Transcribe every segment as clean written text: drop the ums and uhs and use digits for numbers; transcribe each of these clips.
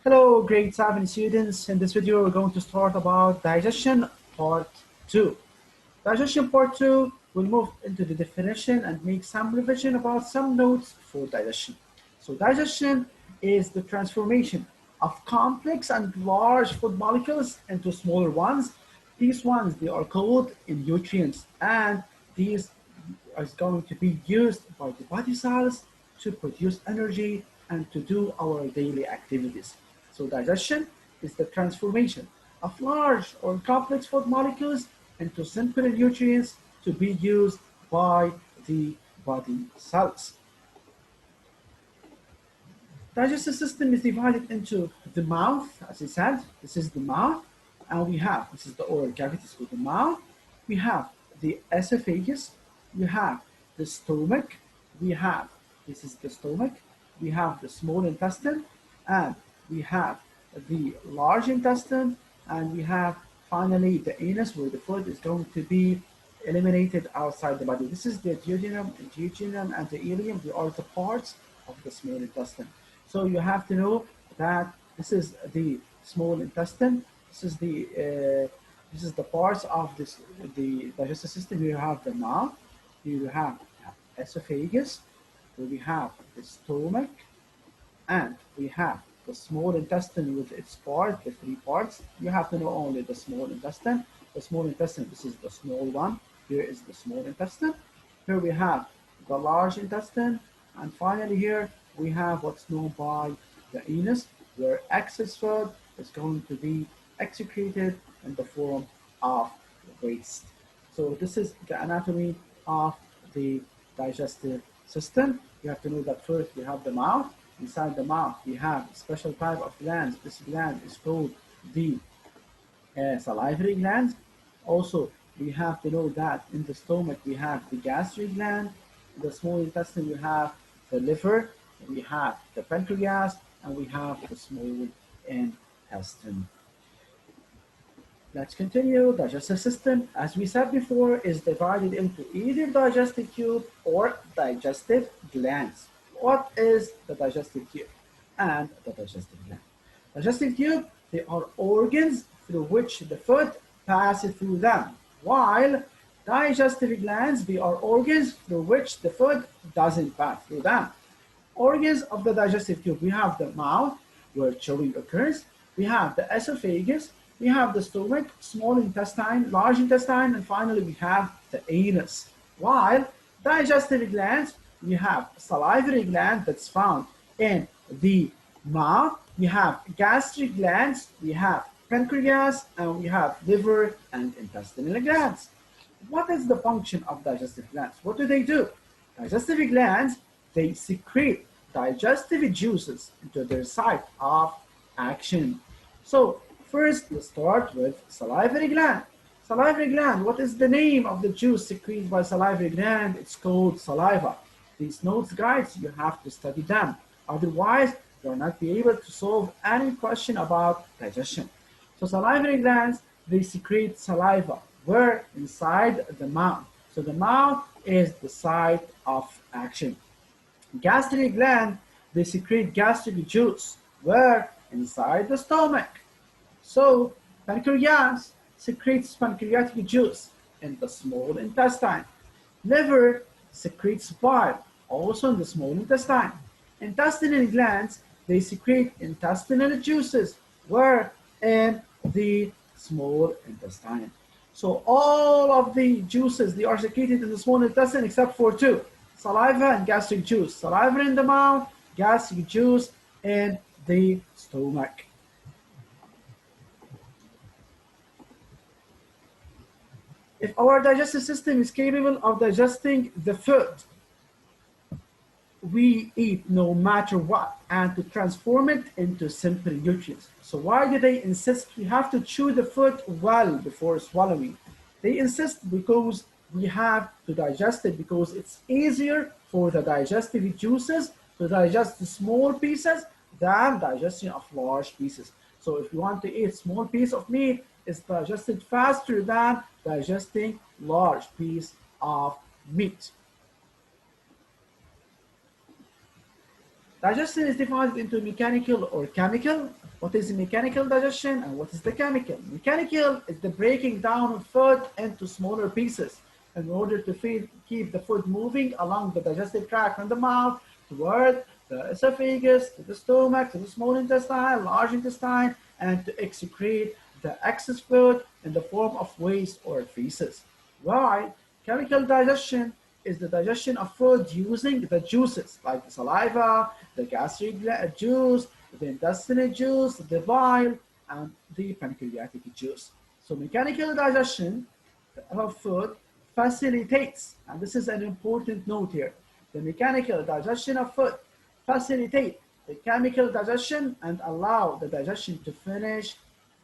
Hello, grade 7 students. In this video, we're going to start about digestion part 2. Digestion part 2 will move into the definition and make some revision about some notes for digestion. So digestion is the transformation of complex and large food molecules into smaller ones. These ones, they are called in nutrients, and these are going to be used by the body cells to produce energy and to do our daily activities. So digestion is the transformation of large or complex food molecules into simple nutrients to be used by the body cells. Digestive system is divided into the mouth, as I said, this is the mouth, and we have, this is the oral cavities with the mouth, we have the esophagus, we have the stomach, we have, this is the stomach, we have the small intestine, and we have the large intestine, and we have finally the anus where the food is going to be eliminated outside the body. This is the duodenum and the ileum, they are the parts of the small intestine. So you have to know that this is the small intestine. This is the parts of the digestive system. You have the mouth, you have esophagus, we have the stomach, and we have the small intestine with its part, the three parts. You have to know only the small intestine. The small intestine, this is the small one. Here is the small intestine. Here we have the large intestine. And finally here we have what's known by the anus, where excess food is going to be excreted in the form of waste. So this is the anatomy of the digestive system. You have to know that first we have the mouth. Inside the mouth we have a special type of glands. This gland is called the salivary gland. Also, we have to know that in the stomach we have the gastric gland. In the small intestine we have the liver, we have the pancreas, and we have the small intestine. Let's continue. Digestive system, as we said before, is divided into either digestive tube or digestive glands. What is the digestive tube and the digestive gland? Digestive tube, they are organs through which the food passes through them, while digestive glands, they are organs through which the food doesn't pass through them. Organs of the digestive tube, we have the mouth, where chewing occurs, we have the esophagus, we have the stomach, small intestine, large intestine, and finally we have the anus. While digestive glands, we have salivary gland that's found in the mouth, we have gastric glands, we have pancreas, and we have liver and intestinal glands. What is the function of digestive glands? What do? Digestive glands, they secrete digestive juices into their site of action. So first, let's start with salivary gland. Salivary gland, what is the name of the juice secreted by salivary gland? It's called saliva. These notes, guys, you have to study them. Otherwise, you'll not be able to solve any question about digestion. So salivary glands, they secrete saliva. Where? Inside the mouth. So the mouth is the site of action. Gastric gland, they secrete gastric juice. Where? Inside the stomach. So pancreas secretes pancreatic juice in the small intestine. Liver secretes bile, also in the small intestine. Intestinal glands, they secrete intestinal juices. Where? In the small intestine. So all of the juices, they are secreted in the small intestine except for two, saliva and gastric juice. Saliva in the mouth, gastric juice in the stomach. If our digestive system is capable of digesting the food we eat no matter what and to transform it into simple nutrients. So why do they insist we have to chew the food well before swallowing? They insist because we have to digest it because it's easier for the digestive juices to digest the small pieces than digestion of large pieces. So if you want to eat small piece of meat, it's digested faster than digesting large piece of meat. Digestion is divided into mechanical or chemical. What is mechanical digestion and what is the chemical? Mechanical is the breaking down of food into smaller pieces in order to keep the food moving along the digestive tract from the mouth toward the esophagus, to the stomach, to the small intestine, large intestine, and to excrete the excess food in the form of waste or feces. While chemical digestion is the digestion of food using the juices like the saliva, the gastric juice, the intestinal juice, the bile, and the pancreatic juice. So mechanical digestion of food facilitates, and this is an important note here, the mechanical digestion of food facilitate the chemical digestion and allow the digestion to finish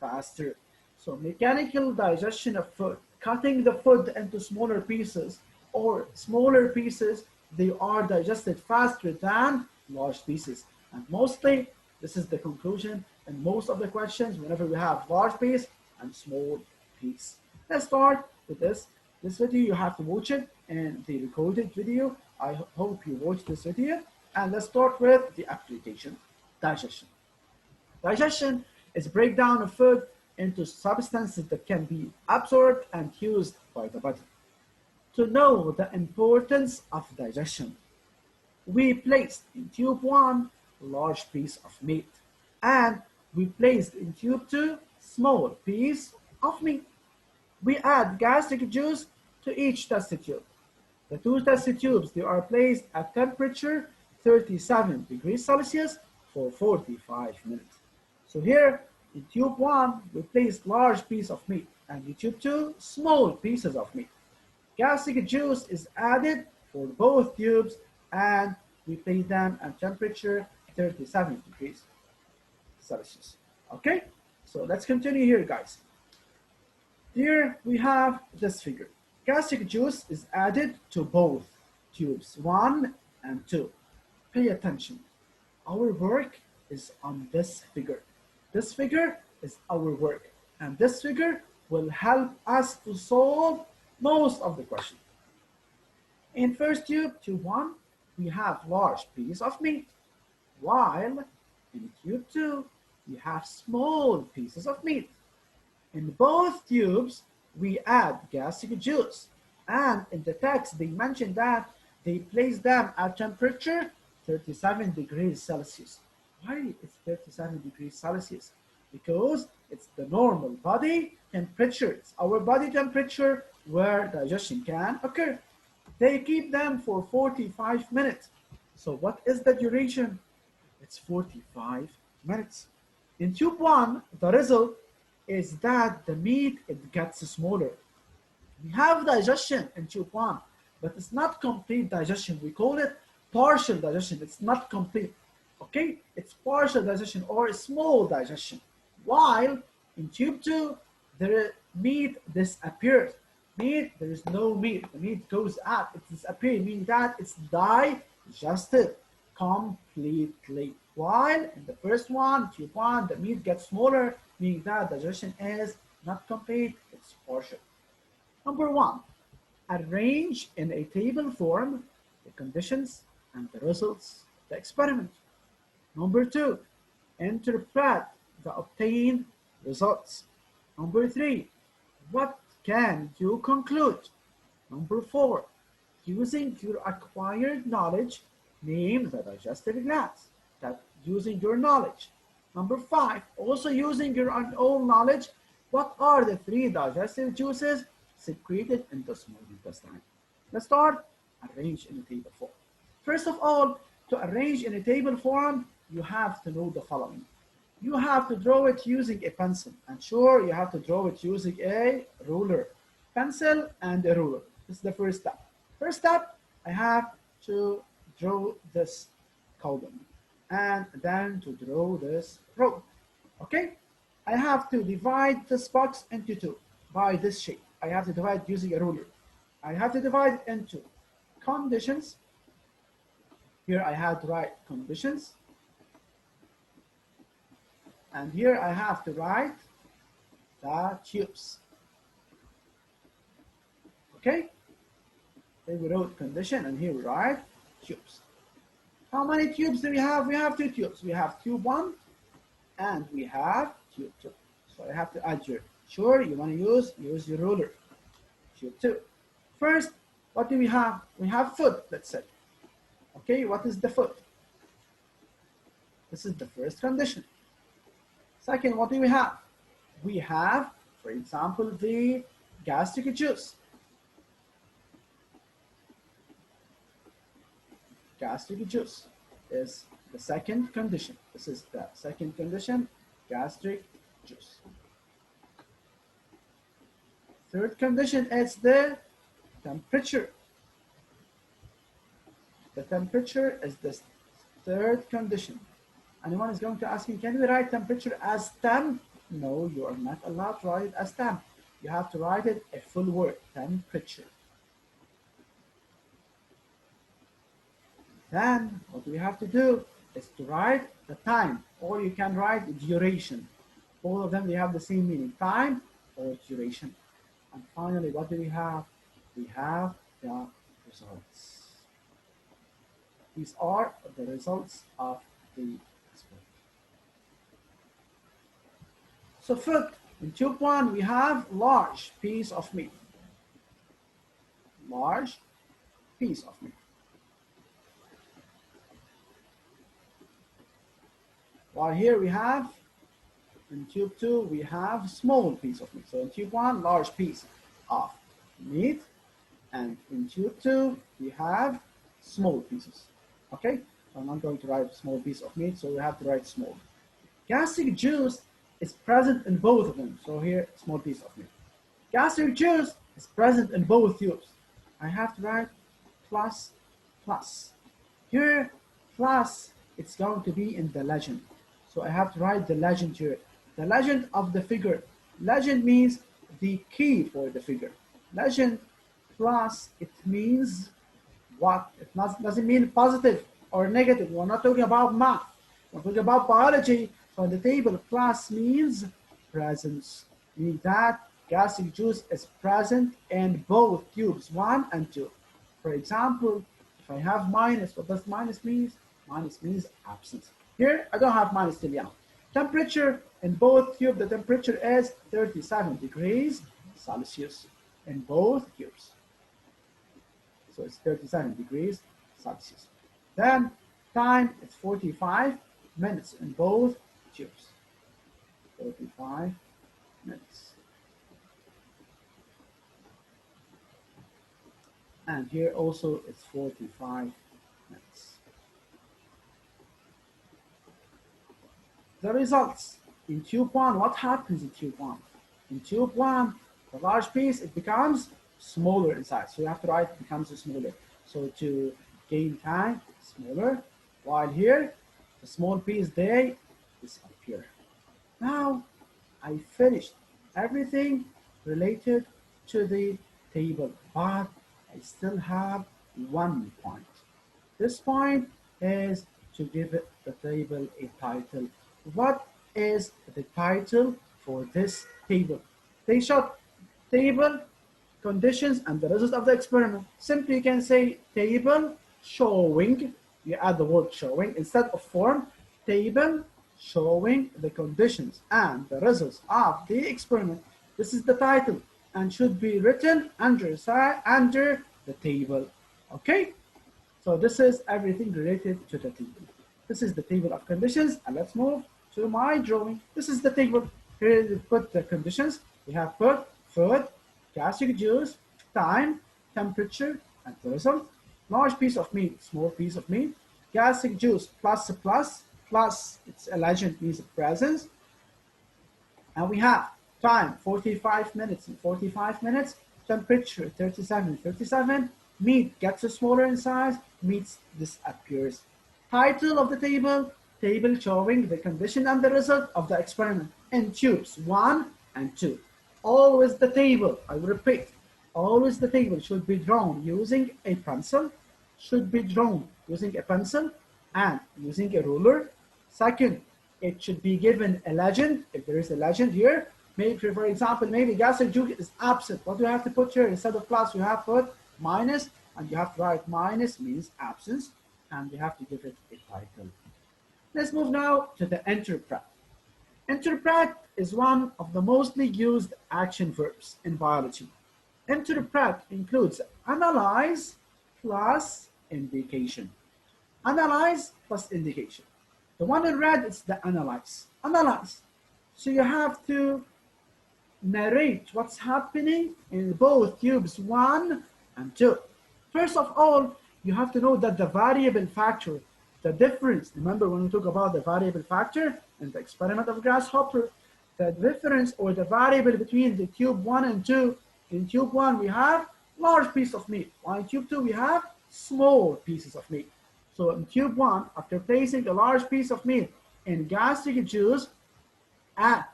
faster. So mechanical digestion of food, cutting the food into smaller pieces or smaller pieces, they are digested faster than large pieces. And mostly, this is the conclusion in most of the questions whenever we have large piece and small piece. Let's start with this. This video, you have to watch it in the recorded video. I hope you watch this video. And let's start with the application. Digestion. Digestion is breakdown of food into substances that can be absorbed and used by the body. To know the importance of digestion, we placed in tube 1 large piece of meat, and we placed in tube 2 small piece of meat. We add gastric juice to each test tube. The two test tubes, they are placed at temperature 37 degrees Celsius for 45 minutes. So here in tube 1, we placed large piece of meat, and in tube 2, small pieces of meat. Gastric juice is added for both tubes, and we place them at temperature 37 degrees Celsius. Okay, so let's continue here, guys. Here we have this figure. Gastric juice is added to both tubes 1 and 2. Pay attention. Our work is on this figure. This figure is our work, and this figure will help us to solve most of the questions. In first tube, tube 1, we have large piece of meat, while in tube 2, we have small pieces of meat. In both tubes, we add gastric juice, and in the text they mentioned that they place them at temperature 37 degrees Celsius. Why it's 37 degrees Celsius? Because it's the normal body temperature. It's our body temperature where digestion can occur. They keep them for 45 minutes. So what is the duration? It's 45 minutes. In tube 1, the result is that the meat, it gets smaller. We have digestion in tube 1, but it's not complete digestion. We call it partial digestion. It's not complete. Okay? It's partial digestion or small digestion. While in tube 2, the meat disappears. There is no meat. The meat goes out. It disappears, meaning that it's digested completely. While in the first one, tube 1, the meat gets smaller, meaning that digestion is not complete, it's partial. Number 1, arrange in a table form the conditions and the results of the experiment. Number 2, interpret the obtained results. Number 3, what can you conclude? Number 4, using your acquired knowledge, name the digestive glands. That using your knowledge. Number 5, also using your own knowledge, what are the 3 digestive juices secreted in the small intestine? Let's start. Arrange in a table form. First of all, to arrange in a table form, you have to know the following. You have to draw it using a pencil, and sure, you have to draw it using a ruler. Pencil and a ruler. This is the first step. First step, I have to draw this column, and then to draw this row. Okay? I have to divide this box into 2 by this shape. I have to divide using a ruler. I have to divide it into conditions. Here I have to write conditions. And here I have to write the tubes. Okay? Here we wrote condition, and here we write tubes. How many tubes do we have? We have 2 tubes. We have tube 1 and we have tube 2. So I have to add here. Sure, you want to use your ruler. Tube 2. First, what do we have? We have foot, let's say. Okay, what is the foot? This is the first condition. Second, what do we have? We have, for example, the gastric juice. Gastric juice is the second condition. This is the second condition, gastric juice. Third condition is the temperature. The temperature is the third condition. Anyone is going to ask me, can we write temperature as temp? No, you are not allowed to write it as temp. You have to write it a full word, temperature. Then what we have to do is to write the time, or you can write duration. All of them, they have the same meaning, time or duration. And finally, what do we have? We have the results. These are the results of the experiment. So food, in tube 1, we have large piece of meat. Large piece of meat. While here we have, in tube 2, we have small piece of meat. So in tube 1, large piece of meat. And in tube 2, we have small pieces. Okay? I'm not going to write small piece of meat, so we have to write small. Gastric juice is present in both of them. So here, small piece of meat. Gastric juice is present in both tubes. I have to write plus, plus. Here, plus, it's going to be in the legend. So I have to write the legend here. The legend of the figure. Legend means the key for the figure. Legend plus, it means what? It doesn't mean positive or negative. We're not talking about math. We're talking about biology. So the table, plus means presence. Meaning that gastric juice is present in both tubes, 1 and 2. For example, if I have minus, what does minus mean? Minus means absence. Here, I don't have minus till now. Temperature in both tubes, the temperature is 37 degrees Celsius in both tubes. So it's 37 degrees Celsius. Then time is 45 minutes in both tubes. 45 minutes. And here also it's 45 minutes. The results in tube 1, what happens in tube 1? In tube 1, the large piece, it becomes smaller in size. So you have to write it becomes smaller. So to gain time, smaller. While here, the small piece, they disappear. Now, I finished everything related to the table, but I still have one point. This point is to give it the table a title. What is the title for this table? They showed table, conditions, and the result of the experiment. Simply you can say table showing, you add the word showing instead of form, table showing the conditions and the results of the experiment. This is the title and should be written under the table. Okay? So this is everything related to the table. This is the table of conditions, and let's move to my drawing. This is the table. Here we put the conditions. We have put food, gastric juice, time, temperature, and the result. Large piece of meat, small piece of meat. Gastric juice, plus, plus, plus, it's a legend, means presence. And we have time, 45 minutes and 45 minutes. Temperature, 37, 37. Meat gets smaller in size, meat disappears. Title of the table, table showing the condition and the result of the experiment in tubes 1 and 2. Always the table, I will repeat, always the table should be drawn using a pencil, and using a ruler. Second, it should be given a legend, if there is a legend here. Maybe, for example, maybe gastric juice is absent. What do you have to put here? Instead of plus, you have put minus, and you have to write minus means absence, and you have to give it a title. Let's move now to the interpret. Interpret is one of the mostly used action verbs in biology. Interpret includes analyze plus indication. Analyze plus indication. The one in red is the analyze. Analyze. So you have to narrate what's happening in both tubes 1 and 2. First of all, you have to know that the variable factor, the difference, remember when we talk about the variable factor in the experiment of grasshopper, the difference or the variable between the tube 1 and 2, in tube 1 we have large piece of meat, while in tube 2 we have small pieces of meat. So in tube 1, after placing a large piece of meat in gastric juice at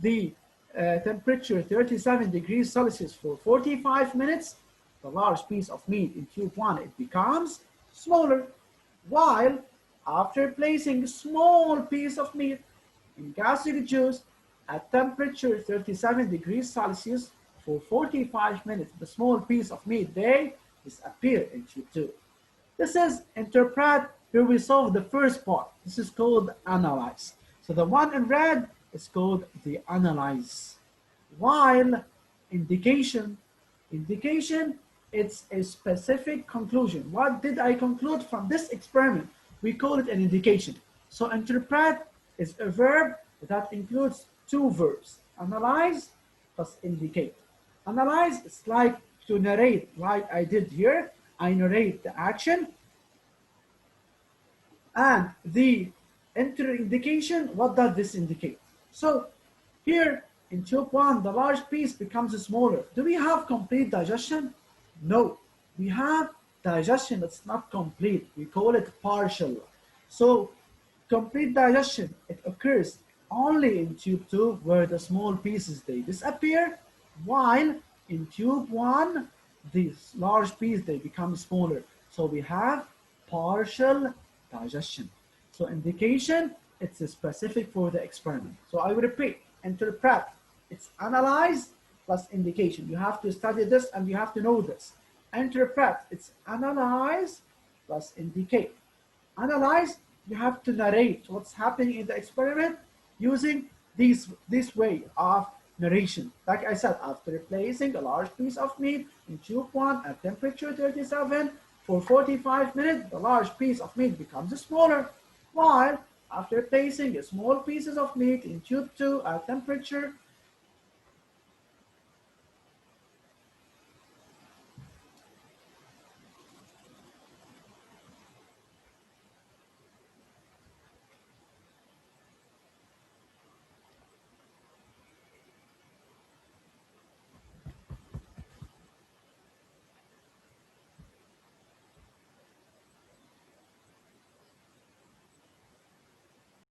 the temperature 37 degrees Celsius for 45 minutes, the large piece of meat in tube 1, it becomes smaller. While after placing a small piece of meat in gastric juice at temperature 37 degrees Celsius for 45 minutes, the small piece of meat, they disappear in tube 2. This is interpret, here we solve the first part. This is called analyze. So the one in red is called the analyze. While indication, it's a specific conclusion. What did I conclude from this experiment? We call it an indication. So interpret is a verb that includes two verbs, analyze plus indicate. Analyze is like to narrate, like I did here. I narrate the action. And the indication, what does this indicate? So here in tube 1, the large piece becomes smaller. Do we have complete digestion? No. We have digestion that's not complete. We call it partial. So complete digestion, it occurs only in tube 2 where the small pieces, they disappear, while in tube 1, this large piece, they become smaller. So we have partial digestion. So indication, it's specific for the experiment. So I will repeat, interpret, it's analyze plus indication. You have to study this and you have to know this. Interpret, it's analyze plus indicate. Analyze, you have to narrate what's happening in the experiment using this way of narration. Like I said, after placing a large piece of meat in tube 1 at temperature 37 for 45 minutes, the large piece of meat becomes smaller, while after placing small pieces of meat in tube 2 at temperature